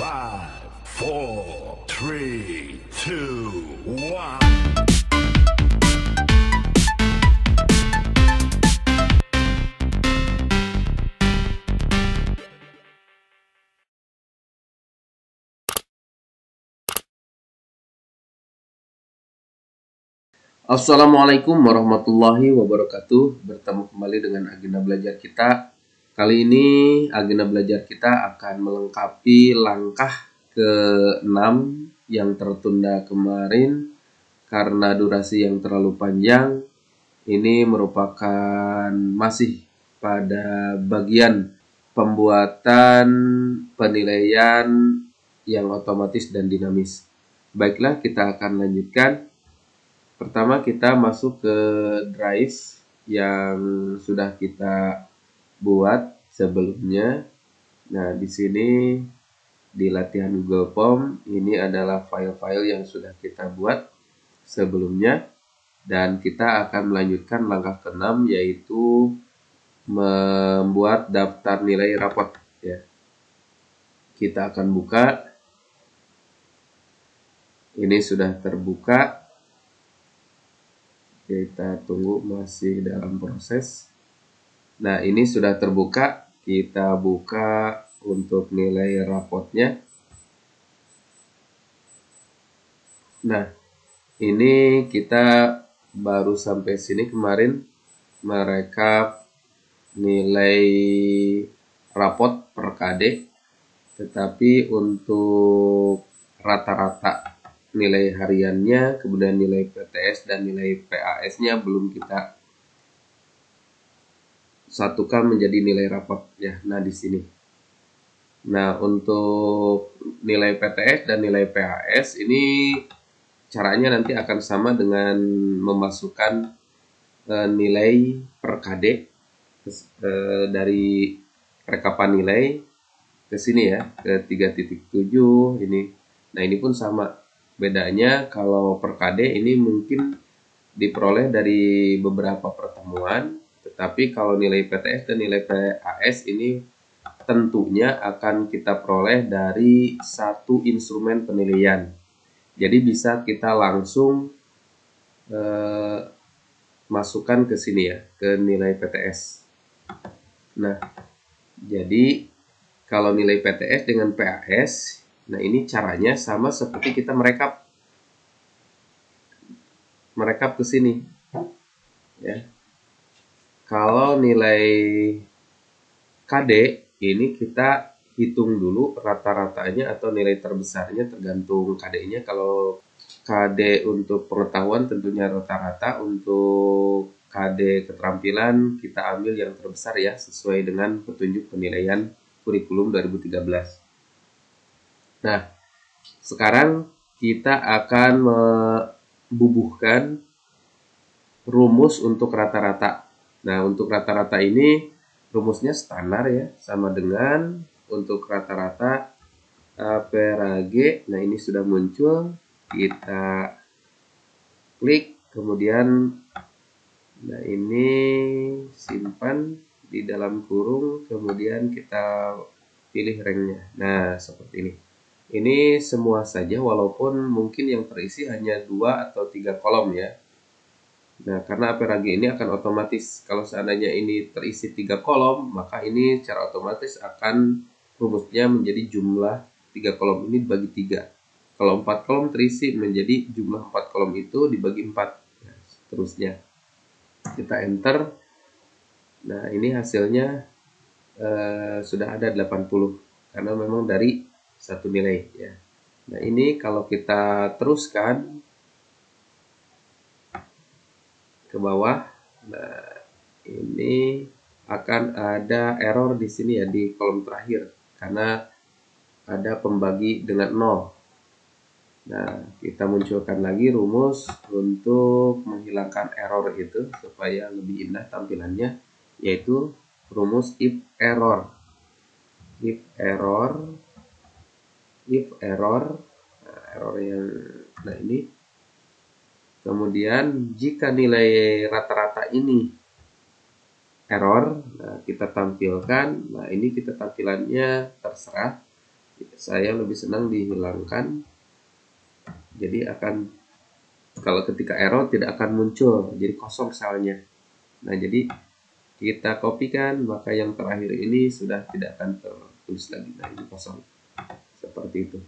5, 4, 3, 2, 1. Assalamualaikum warahmatullahi wabarakatuh. Bertemu kembali dengan agenda belajar kita. Kali ini agenda belajar kita akan melengkapi langkah ke-6 yang tertunda kemarin karena durasi yang terlalu panjang. Ini merupakan masih pada bagian pembuatan penilaian yang otomatis dan dinamis. Baiklah, kita akan lanjutkan. Pertama kita masuk ke drive yang sudah kita buat sebelumnya. Nah, di sini di latihan Google Form ini adalah file-file yang sudah kita buat sebelumnya dan kita akan melanjutkan langkah ke-6 yaitu membuat daftar nilai rapot ya. Kita akan buka. Ini sudah terbuka. Kita tunggu, masih dalam proses. Nah, ini sudah terbuka. Kita buka untuk nilai rapotnya. Nah, ini kita baru sampai sini kemarin merekap nilai rapot per KD. Tetapi untuk rata-rata nilai hariannya, kemudian nilai PTS dan nilai PAS-nya belum kita satukan menjadi nilai rapot ya. Nah, di sini. Nah, untuk nilai PTS dan nilai PAS ini caranya nanti akan sama dengan memasukkan nilai per KD dari rekapan nilai ke sini ya, ke 3.7 ini. Nah, ini pun sama. Bedanya kalau per KD ini mungkin diperoleh dari beberapa pertemuan, tetapi kalau nilai PTS dan nilai PAS ini tentunya akan kita peroleh dari satu instrumen penilaian. Jadi bisa kita langsung masukkan ke sini ya, ke nilai PTS. Nah, jadi kalau nilai PTS dengan PAS, nah ini caranya sama seperti kita merekap ke sini ya. Kalau nilai KD ini kita hitung dulu rata-ratanya atau nilai terbesarnya tergantung KD-nya. Kalau KD untuk pengetahuan tentunya rata-rata, untuk KD keterampilan kita ambil yang terbesar ya, sesuai dengan petunjuk penilaian kurikulum 2013. Nah, sekarang kita akan membubuhkan rumus untuk rata-rata. Nah, untuk rata-rata ini rumusnya standar ya, sama dengan untuk rata-rata A per G. Nah, ini sudah muncul. Kita klik, kemudian nah ini simpan di dalam kurung, kemudian kita pilih ranknya. Nah, seperti ini. Ini semua saja, walaupun mungkin yang terisi hanya 2 atau 3 kolom ya. Nah, karena APRAG ini akan otomatis, kalau seandainya ini terisi 3 kolom, maka ini secara otomatis akan rumusnya menjadi jumlah 3 kolom ini dibagi 3. Kalau 4 kolom terisi menjadi jumlah 4 kolom itu dibagi 4. Nah, seterusnya. Kita enter. Nah, ini hasilnya sudah ada 80. Karena memang dari satu nilai ya. Nah, ini kalau kita teruskan ke bawah, nah ini akan ada error di sini ya, di kolom terakhir karena ada pembagi dengan 0. Nah, kita munculkan lagi rumus untuk menghilangkan error itu supaya lebih indah tampilannya, yaitu rumus if error. Nah, error yang ini. Kemudian jika nilai rata-rata ini error, nah kita tampilkan. Nah, ini kita tampilannya terserah saya lebih senang dihilangkan. Jadi kalau ketika error tidak akan muncul, jadi kosong selnya. Nah, jadi kita kopikan, maka yang terakhir ini sudah tidak akan tertulis lagi. Nah, ini kosong. Seperti itu.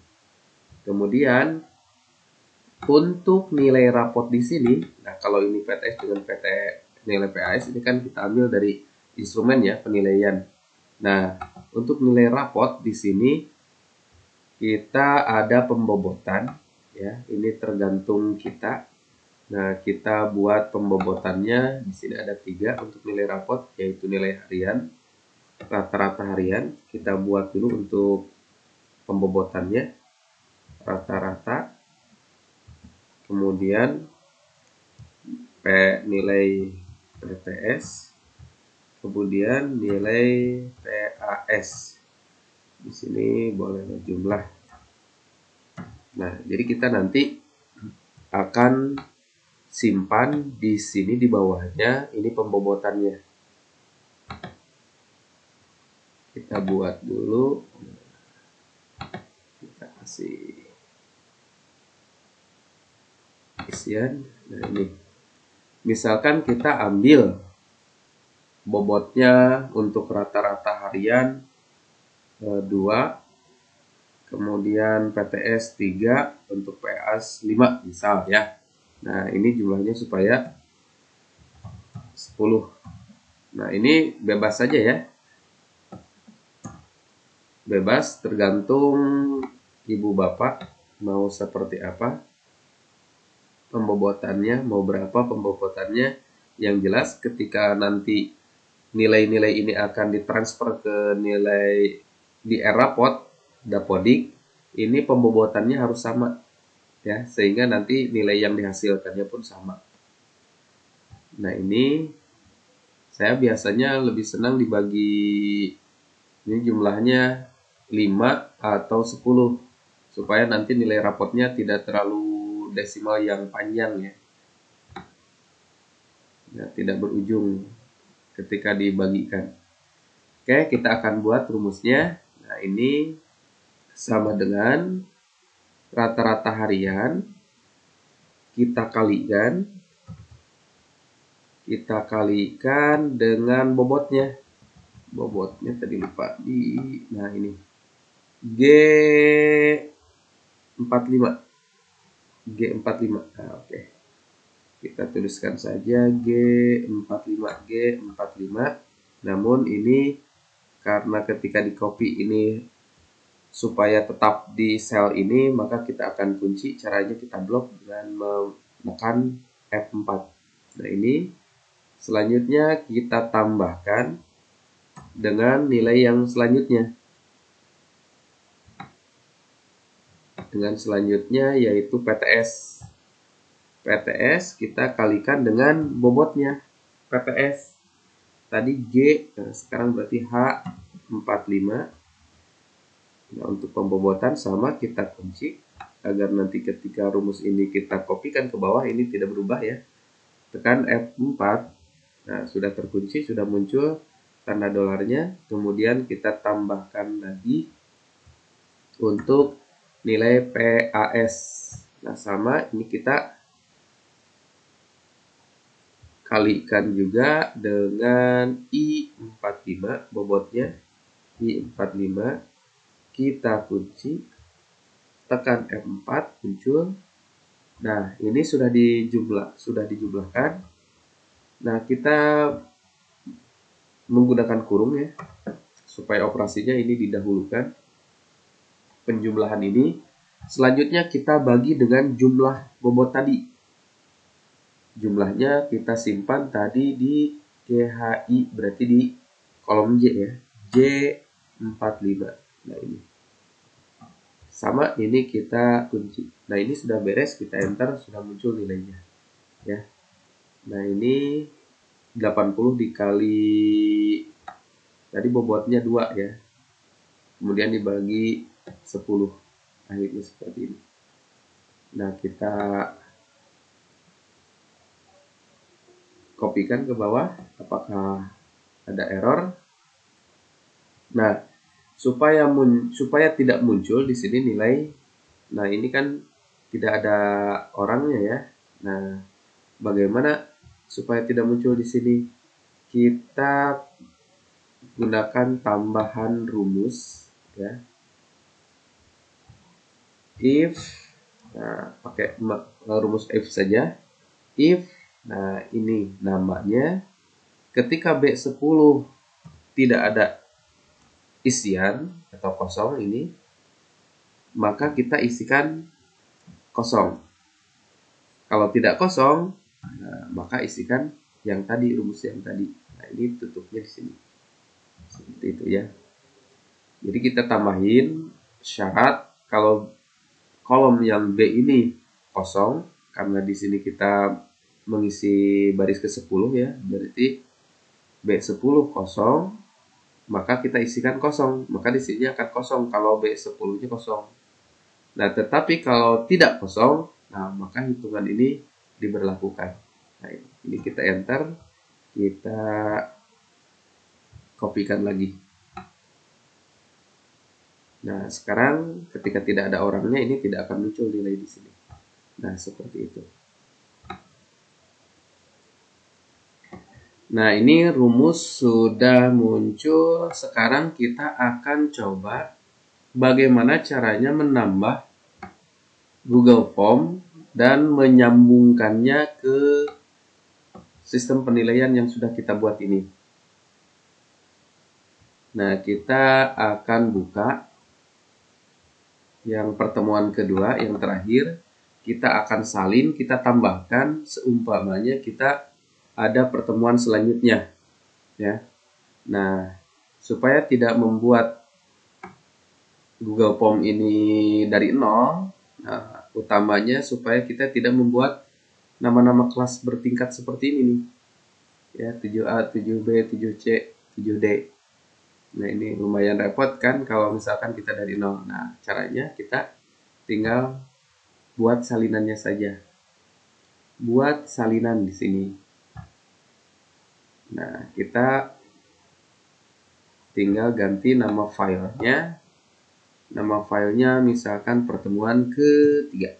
Kemudian untuk nilai rapot di sini, nah kalau ini PTS dengan nilai PAS ini kan kita ambil dari instrumen ya, penilaian. Nah, untuk nilai rapot di sini kita ada pembobotan ya, ini tergantung kita. Nah, kita buat pembobotannya di sini ada 3 untuk nilai rapot, yaitu nilai harian, rata-rata harian. Kita buat dulu untuk pembobotannya rata-rata, kemudian nilai PTS, kemudian nilai PAS. Di sini boleh jumlah. Nah, jadi kita nanti akan simpan di sini di bawahnya, ini pembobotannya. Kita buat dulu. Kita kasih isian. Nah, ini. Misalkan kita ambil bobotnya untuk rata-rata harian 2, kemudian PTS 3, untuk PAS 5 misal ya. Nah, ini jumlahnya supaya 10. Nah, ini bebas saja ya. Bebas tergantung ibu bapak mau seperti apa pembobotannya, mau berapa pembobotannya. Yang jelas ketika nanti nilai-nilai ini akan ditransfer ke nilai di rapot Dapodik, ini pembobotannya harus sama ya, sehingga nanti nilai yang dihasilkannya pun sama. Nah, ini saya biasanya lebih senang dibagi, ini jumlahnya 5 atau 10 supaya nanti nilai rapotnya tidak terlalu desimal yang panjang ya. Nah, tidak berujung ketika dibagikan. Oke, kita akan buat rumusnya. Nah, ini sama dengan rata-rata harian kita kalikan dengan bobotnya. Bobotnya tadi lupa nah ini G45. Nah, oke. Kita tuliskan saja G45. Namun ini karena ketika di copy ini supaya tetap di sel ini, maka kita akan kunci. Caranya kita blok dengan menekan F4. Nah, ini selanjutnya kita tambahkan dengan nilai yang selanjutnya. Dengan selanjutnya yaitu PTS. PTS kita kalikan dengan bobotnya. PTS tadi G, nah sekarang berarti H45. Nah, untuk pembobotan sama kita kunci agar nanti ketika rumus ini kita kopikan ke bawah ini tidak berubah ya. Tekan F4. Nah, sudah terkunci, sudah muncul tanda dolarnya. Kemudian kita tambahkan lagi untuk nilai PAS. Nah, sama ini kita kalikan juga dengan I45 bobotnya. I45 kita kunci, tekan F4 muncul. Nah, ini sudah dijumlahkan. Nah, kita menggunakan kurung ya supaya operasinya ini didahulukan. Penjumlahan ini selanjutnya kita bagi dengan jumlah bobot tadi. Jumlahnya kita simpan tadi di GHI, berarti di kolom J ya, J45. Nah, ini sama, ini kita kunci. Nah, ini sudah beres, kita enter, sudah muncul nilainya ya. Nah, ini 80 dikali tadi bobotnya 2 ya, kemudian dibagi 10, akhirnya seperti ini. Nah, kita kopikan ke bawah, apakah ada error. Nah, supaya tidak muncul di sini nilai. Nah, ini kan tidak ada orangnya ya. Nah, bagaimana supaya tidak muncul di sini? Kita gunakan tambahan rumus ya. If, nah, pakai rumus if saja. If, nah ini namanya, ketika B10 tidak ada isian atau kosong ini, maka kita isikan kosong. Kalau tidak kosong, nah, maka isikan yang tadi, rumus yang tadi. Nah, ini tutupnya di sini. Seperti itu ya. Jadi kita tambahin syarat kalau kolom yang B ini kosong, karena di sini kita mengisi baris ke-10 ya, berarti B10 kosong, maka kita isikan kosong, maka di sini akan kosong kalau B10-nya kosong. Nah, tetapi kalau tidak kosong, nah maka hitungan ini diberlakukan. Nah, ini kita enter, kita kopikan lagi. Nah, sekarang ketika tidak ada orangnya, ini tidak akan muncul nilai di sini. Nah, seperti itu. Nah, ini rumus sudah muncul. Sekarang kita akan coba bagaimana caranya menambah Google Form dan menyambungkannya ke sistem penilaian yang sudah kita buat ini. Nah, kita akan buka yang pertemuan kedua, yang terakhir. Kita akan salin, kita tambahkan seumpamanya kita ada pertemuan selanjutnya. Ya. Nah, supaya tidak membuat Google Form ini dari nol, nah, utamanya supaya kita tidak membuat nama-nama kelas bertingkat seperti ini nih. Ya, 7A, 7B, 7C, 7D. Nah, ini lumayan repot kan kalau misalkan kita dari nol. Nah, caranya kita tinggal buat salinannya saja. Buat salinan di sini. Nah, kita tinggal ganti nama filenya. Nama filenya misalkan pertemuan ketiga.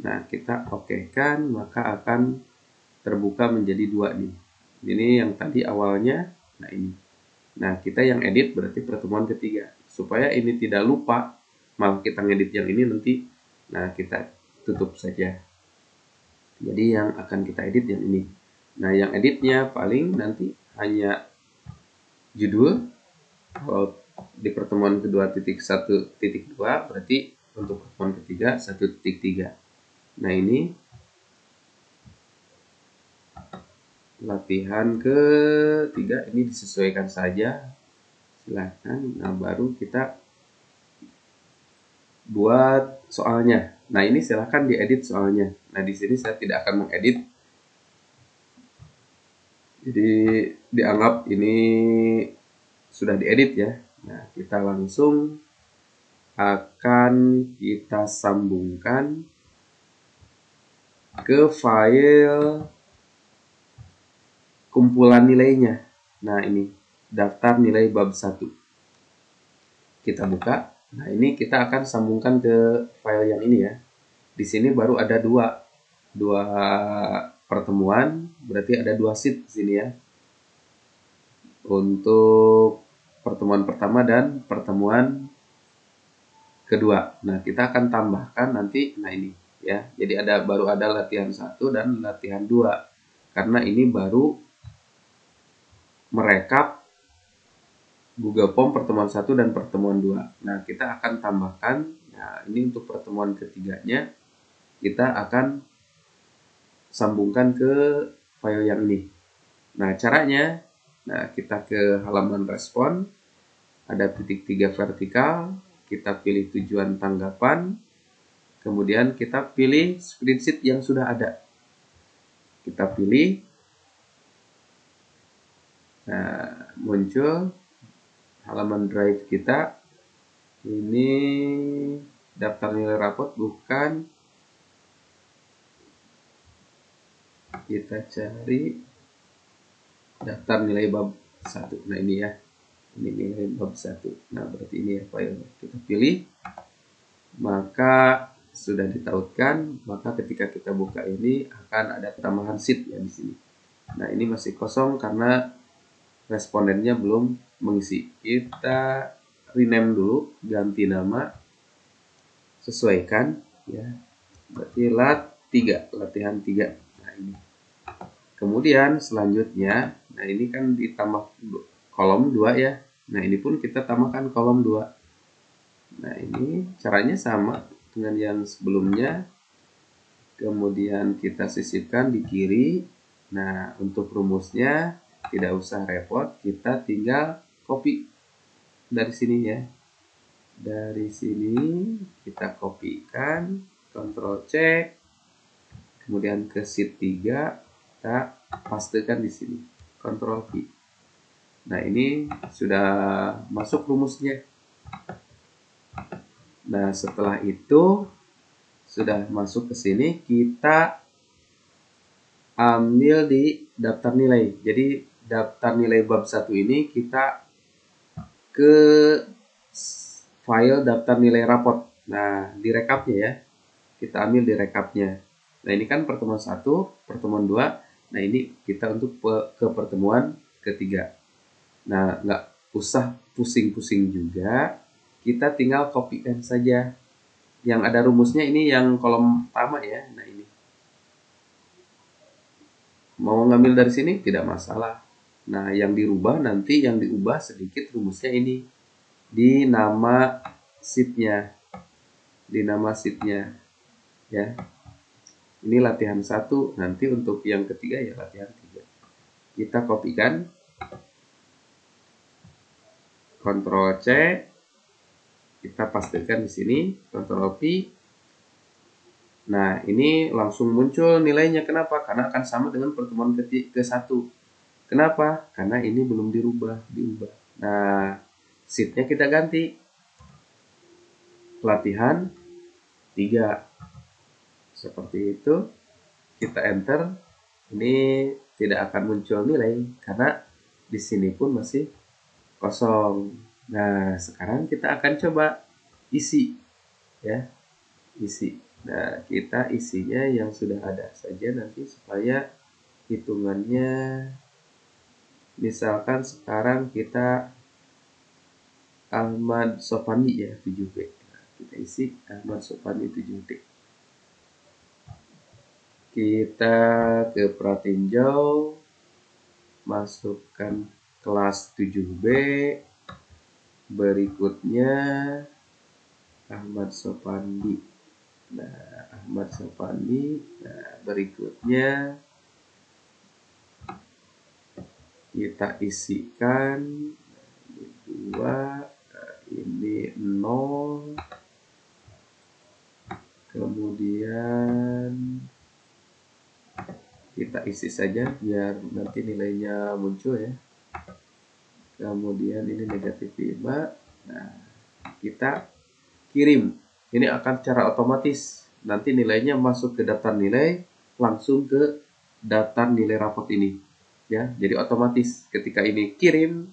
Nah, kita oke-kan, maka akan terbuka menjadi 2 nih. Ini yang tadi awalnya, nah ini. Nah, kita yang edit berarti pertemuan ketiga. Supaya ini tidak lupa, malah kita ngedit yang ini nanti, nah kita tutup saja. Jadi yang akan kita edit yang ini. Nah, yang editnya paling nanti hanya judul. Kalau di pertemuan kedua titik 1.2 berarti untuk pertemuan ketiga 1.3. Nah, ini latihan ketiga, ini disesuaikan saja, silakan. Nah, baru kita buat soalnya. Nah, ini silakan diedit soalnya. Nah, di sini saya tidak akan mengedit, jadi dianggap ini sudah diedit ya. Nah, kita langsung akan kita sambungkan ke file kumpulan nilainya. Nah, ini daftar nilai bab 1. Kita buka. Nah, ini kita akan sambungkan ke file yang ini ya. Di sini baru ada dua pertemuan, berarti ada 2 sheet di sini ya. Untuk pertemuan pertama dan pertemuan kedua. Nah, kita akan tambahkan nanti, nah ini ya. Jadi baru ada latihan 1 dan latihan 2. Karena ini baru merekap Google Form pertemuan 1 dan pertemuan 2. Nah, kita akan tambahkan, nah ini untuk pertemuan ketiganya, kita akan sambungkan ke file yang ini. Nah, caranya, nah kita ke halaman respon, ada titik 3 vertikal, kita pilih tujuan tanggapan, kemudian kita pilih spreadsheet yang sudah ada. Kita pilih, nah muncul halaman drive kita. Ini daftar nilai rapot, bukan. Kita cari daftar nilai bab 1. Nah, ini ya. Ini nilai bab 1. Nah, berarti ini ya file. Kita pilih. Maka sudah ditautkan, maka ketika kita buka ini akan ada tambahan sheet ya di sini. Nah, ini masih kosong karena respondennya belum mengisi. Kita rename dulu, ganti nama, sesuaikan ya. Berarti latihan 3. Nah, ini. Kemudian selanjutnya, nah ini kan ditambah kolom 2 ya. Nah, ini pun kita tambahkan kolom 2. Nah, ini caranya sama dengan yang sebelumnya. Kemudian kita sisipkan di kiri. Nah, untuk rumusnya tidak usah repot, kita tinggal copy dari sini ya. Dari sini kita kopikan, Ctrl C, kemudian ke sheet 3, kita pastekan di sini, Ctrl V. Nah, ini sudah masuk rumusnya. Nah, setelah itu sudah masuk ke sini, kita ambil di daftar nilai. Jadi daftar nilai bab 1 ini kita ke file daftar nilai rapot. Nah, di rekapnya ya. Kita ambil di rekapnya. Nah, ini kan pertemuan 1, pertemuan 2. Nah, ini kita untuk ke pertemuan ketiga. Nah, nggak usah pusing-pusing juga. Kita tinggal kopikan saja. Yang ada rumusnya ini yang kolom pertama ya. Nah, ini. Mau ngambil dari sini tidak masalah. Nah, yang dirubah nanti yang diubah sedikit rumusnya ini di nama sheet-nya. Di nama sheet-nya ya. Ini latihan 1, nanti untuk yang ketiga ya latihan 3. Kita kopikan, Ctrl C, kita pastikan di sini, Ctrl V. Nah, ini langsung muncul nilainya. Kenapa? Karena akan sama dengan pertemuan ke-1. Kenapa? Karena ini belum diubah. Nah, sheet-nya kita ganti. Latihan 3. Seperti itu. Kita enter. Ini tidak akan muncul nilai karena di sini pun masih kosong. Nah, sekarang kita akan coba isi ya. Isi. Nah, kita isinya yang sudah ada saja nanti supaya hitungannya, misalkan sekarang kita Ahmad Sofandi ya 7B. Nah, kita isi Ahmad Sofandi 7B. Kita ke pratinjau, masukkan kelas 7B, berikutnya Ahmad Sofandi. Nah, Ahmad Sofandi. Nah, berikutnya kita isikan ini 2, ini 0, kemudian kita isi saja biar nanti nilainya muncul ya. Kemudian ini negatif 5. Nah, kita kirim. Ini akan secara otomatis nanti nilainya masuk ke daftar nilai, langsung ke daftar nilai rapot ini ya. Jadi otomatis ketika ini kirim,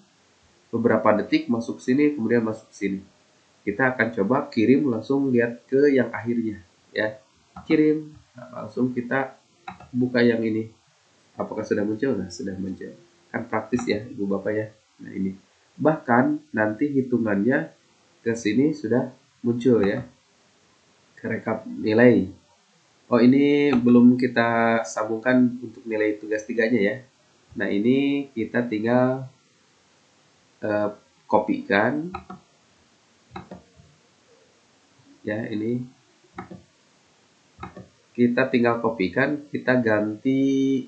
beberapa detik masuk sini, kemudian masuk sini. Kita akan coba kirim, langsung lihat ke yang akhirnya ya. Kirim. Nah, langsung kita buka yang ini. Apakah sudah muncul? Nah, sudah muncul. Kan praktis ya Ibu Bapak ya. Nah, ini. Bahkan nanti hitungannya ke sini sudah muncul ya. Ke rekap nilai. Oh, ini belum kita sambungkan untuk nilai tugas 3-nya ya. Nah, ini kita tinggal kopikan. Ya, ini. Kita tinggal kopikan, kita ganti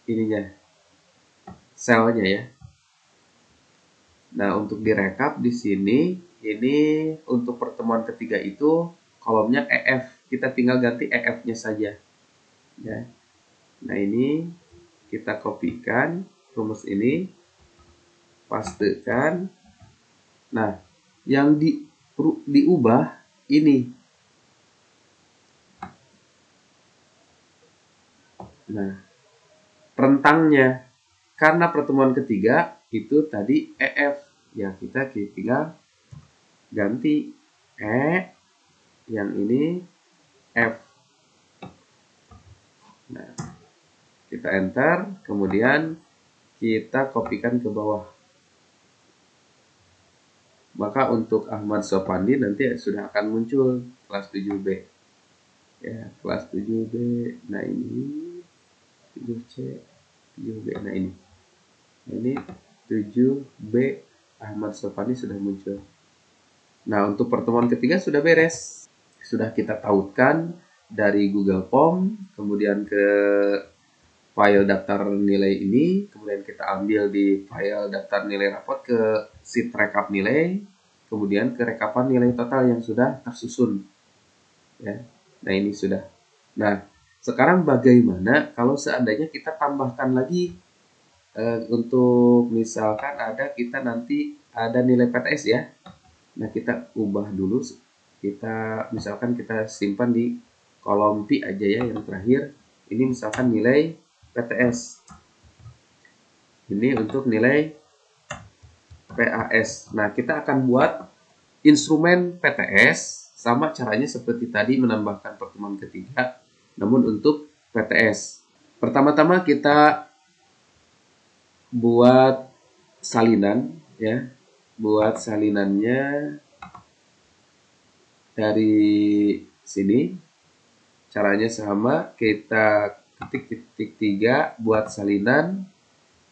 ininya. Selnya ya. Nah, untuk direkap di sini, ini untuk pertemuan ketiga itu kolomnya EF. Kita tinggal ganti EF-nya saja. Ya. Nah, ini kita kopikan rumus ini, pastekan. Nah, yang diubah ini. Nah, rentangnya. Karena pertemuan ketiga, itu tadi EF. Ya, kita tinggal ganti E, yang ini F. Nah, kita enter, kemudian kita kopikan ke bawah. Maka untuk Ahmad Sopandi nanti sudah akan muncul kelas 7B. Ya, kelas 7B. Nah, ini 7C, 7B. Nah, ini. Ini 7B Ahmad Sopandi sudah muncul. Nah, untuk pertemuan ketiga sudah beres. Sudah kita tautkan dari Google Form, kemudian ke file daftar nilai ini, kemudian kita ambil di file daftar nilai rapot ke sheet rekap nilai, kemudian ke rekapan nilai total yang sudah tersusun. Ya. Nah, ini sudah. Nah, sekarang bagaimana kalau seandainya kita tambahkan lagi untuk misalkan kita nanti ada nilai PTS ya. Nah, kita ubah dulu. Kita misalkan kita simpan di kolom P aja ya yang terakhir. Ini misalkan nilai PTS. Ini untuk nilai PAS. Nah, kita akan buat instrumen PTS sama caranya seperti tadi menambahkan pertemuan ketiga, namun untuk PTS. Pertama-tama kita buat salinan ya. Buat salinannya dari sini. Caranya sama, kita ketik titik 3 buat salinan.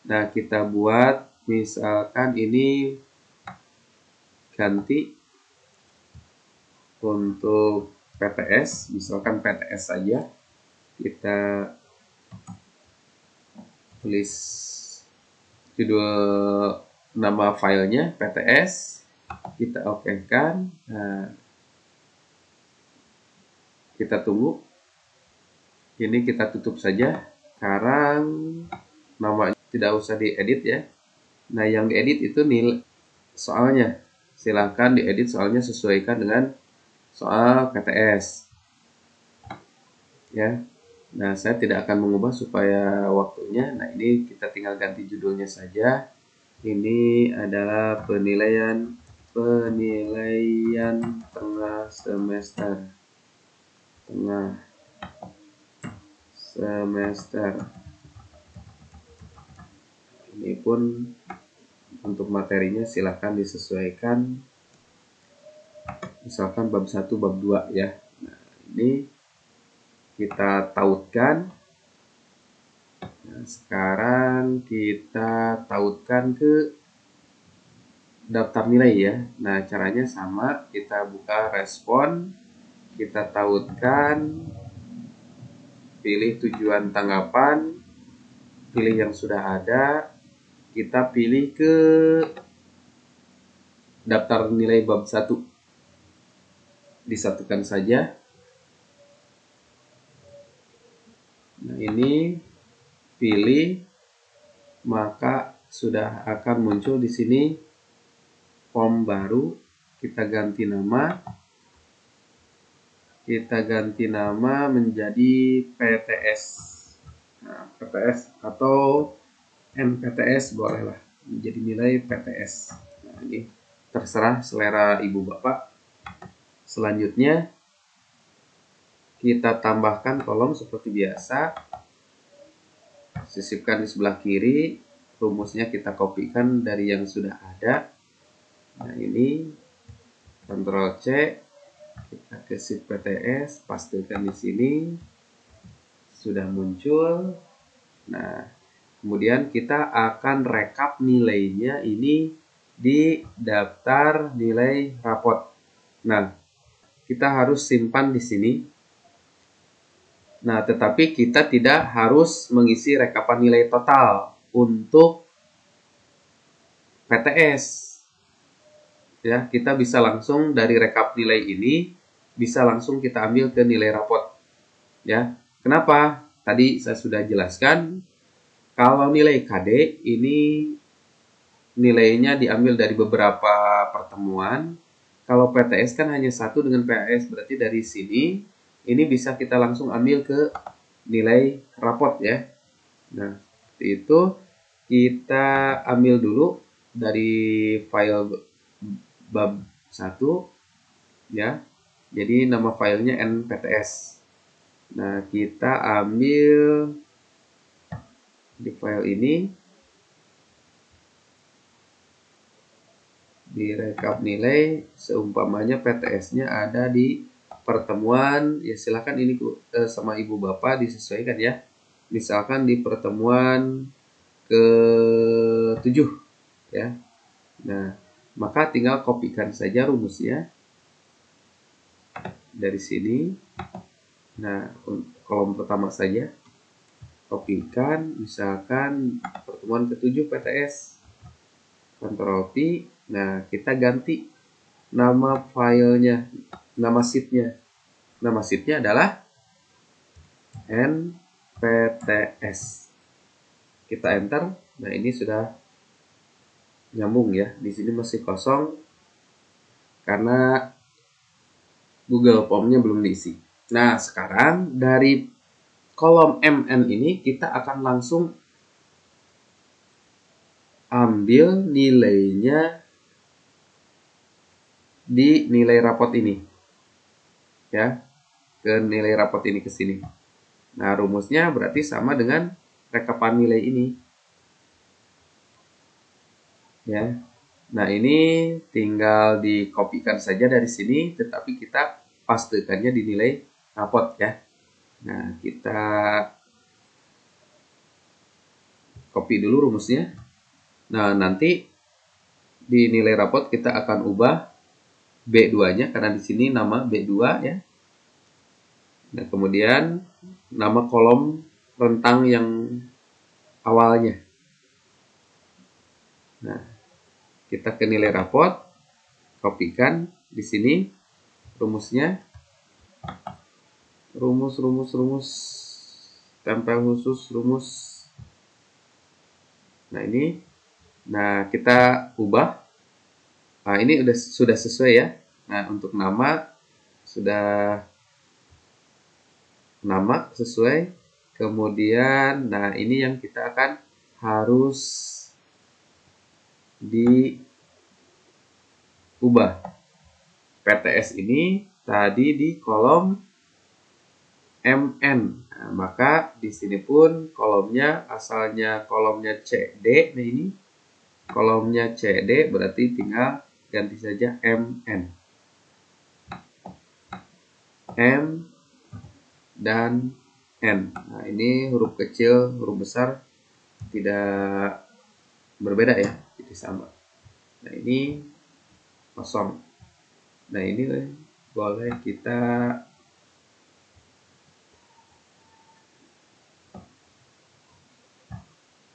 Nah, kita buat misalkan ini ganti untuk PTS, misalkan PTS saja. Kita tulis judul nama filenya PTS, kita okekan. Nah, kita tunggu. Ini kita tutup saja. Sekarang namanya tidak usah diedit ya. Nah, yang diedit itu nilai soalnya. Silahkan diedit soalnya, sesuaikan dengan soal PTS. Ya. Nah, saya tidak akan mengubah supaya waktunya. Nah, ini kita tinggal ganti judulnya saja. Ini adalah penilaian tengah semester. Ini pun untuk materinya silahkan disesuaikan. Misalkan bab 1, bab 2 ya. Nah, ini kita tautkan. Nah, sekarang kita tautkan ke daftar nilai ya. Nah, caranya sama. Kita buka respon, kita tautkan, pilih tujuan tanggapan, pilih yang sudah ada, kita pilih ke daftar nilai bab 1. Disatukan saja. Nah, ini pilih, maka sudah akan muncul di sini form baru. Kita ganti nama. Kita ganti nama menjadi PTS. Nah, PTS atau MPTS bolehlah, menjadi nilai PTS. Nah, ini terserah selera ibu bapak. Selanjutnya kita tambahkan kolom seperti biasa. Sisipkan di sebelah kiri. Rumusnya kita kopikan dari yang sudah ada. Nah, ini Ctrl C. Kita ke sheet PTS, pastikan di sini sudah muncul. Nah, kemudian kita akan rekap nilainya ini di daftar nilai rapot. Nah, kita harus simpan di sini. Nah, tetapi kita tidak harus mengisi rekapan nilai total untuk PTS. Ya, kita bisa langsung dari rekap nilai ini bisa langsung kita ambil ke nilai rapot. Ya, kenapa? Tadi saya sudah jelaskan kalau nilai KD ini nilainya diambil dari beberapa pertemuan. Kalau PTS kan hanya satu dengan PAS, berarti dari sini ini bisa kita langsung ambil ke nilai rapot ya. Nah, seperti itu. kita ambil dulu dari file bab 1 ya. Jadi nama filenya npts. Nah, kita ambil di file ini, di rekap nilai, seumpamanya PTS-nya ada di pertemuan, ya silakan ini sama ibu bapak disesuaikan ya. Misalkan di pertemuan ke-7 ya. Nah, maka tinggal kopikan saja rumusnya dari sini. Nah, kolom pertama saja kopikan, misalkan pertemuan ke-7 PTS, Ctrl P. Nah, kita ganti nama filenya, nama sheetnya. Nama sheetnya adalah npts. Kita enter. Nah, ini sudah nyambung ya. Di sini masih kosong karena Google Form-nya belum diisi. Nah, sekarang dari kolom MN ini kita akan langsung ambil nilainya di nilai rapot ini. Ya, ke nilai rapot ini ke sini. Nah, rumusnya berarti sama dengan rekapan nilai ini. Ya. Nah, ini tinggal dikopikan saja dari sini, tetapi kita pastekannya di nilai rapot ya. Nah, kita copy dulu rumusnya. Nah, nanti di nilai rapot kita akan ubah B2-nya karena di sini nama B2 ya. Nah, kemudian nama kolom rentang yang awalnya. Nah, kita ke nilai rapot, kopikan di sini rumusnya. Rumus, tempel khusus rumus. Nah, ini. Nah, kita ubah. Nah, ini sudah sesuai ya. Nah, untuk nama sudah nama sesuai. Kemudian, nah ini yang kita akan harus diubah. PTS ini tadi di kolom MN. Nah, maka di sini pun kolomnya asalnya kolomnya CD. Nah, ini kolomnya CD berarti tinggal ganti saja MN. M dan N. Nah, ini huruf kecil, huruf besar tidak berbeda ya, jadi sama. Nah, ini kosong. Nah, ini boleh kita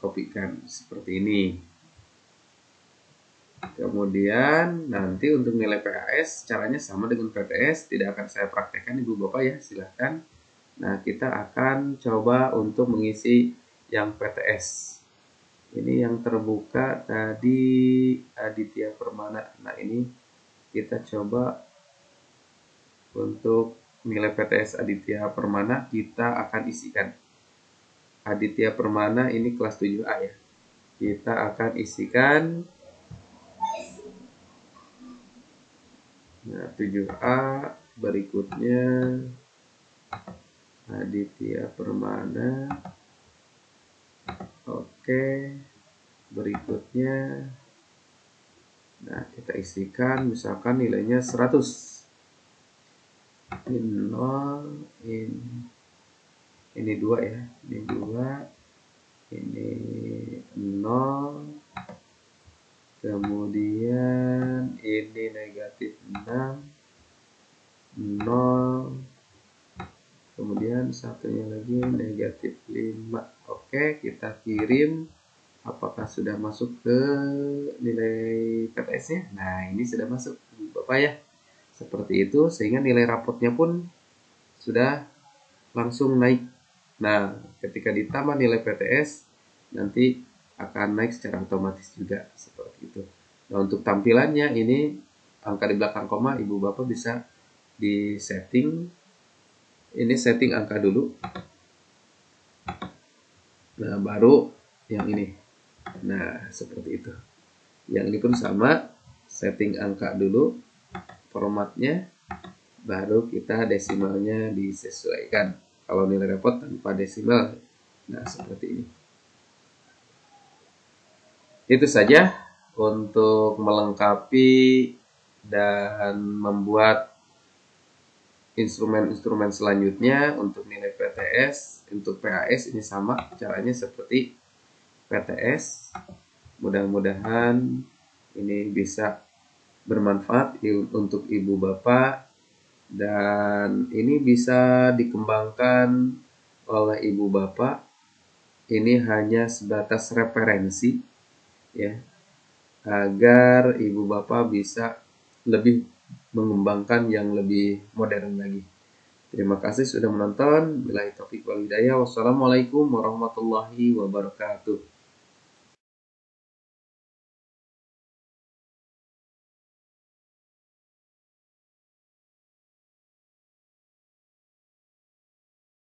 kopikan seperti ini. Kemudian nanti untuk nilai PAS caranya sama dengan PTS, tidak akan saya praktekkan Ibu Bapak ya, silahkan. Nah, kita akan coba untuk mengisi yang PTS. Ini yang terbuka tadi Aditya Permana. Nah, ini kita coba untuk nilai PTS Aditya Permana kita akan isikan. Aditya Permana ini kelas 7A ya. Kita akan isikan. Nah, 7A berikutnya Aditya Permana. Oke. Berikutnya nah, kita isikan misalkan nilainya 100. Ini 0, ini 2 ya. Ini 2. Ini 0. Kemudian ini negatif 6, 0. Kemudian satunya lagi negatif 5. Oke, kita kirim. Apakah sudah masuk ke nilai PTS-nya? Nah, ini sudah masuk Bapak ya. Seperti itu, sehingga nilai rapotnya pun sudah langsung naik. Nah, ketika ditambah nilai PTS, nanti akan naik secara otomatis juga seperti itu. Nah, untuk tampilannya ini angka di belakang koma Ibu Bapak bisa di setting. Ini setting angka dulu. Nah, baru yang ini. Nah, seperti itu. Yang ini pun sama, setting angka dulu, formatnya, baru kita desimalnya disesuaikan. Kalau nilai rapot tanpa desimal, nah seperti ini. Itu saja untuk melengkapi dan membuat instrumen-instrumen selanjutnya untuk nilai PTS. Untuk PAS ini sama caranya seperti PTS. Mudah-mudahan ini bisa bermanfaat untuk ibu bapak, dan ini bisa dikembangkan oleh ibu bapak. Ini hanya sebatas referensi ya, agar ibu bapak bisa lebih mengembangkan yang lebih modern lagi. Terima kasih sudah menonton. Billahi taufiq wal hidayah. Wassalamualaikum warahmatullahi wabarakatuh.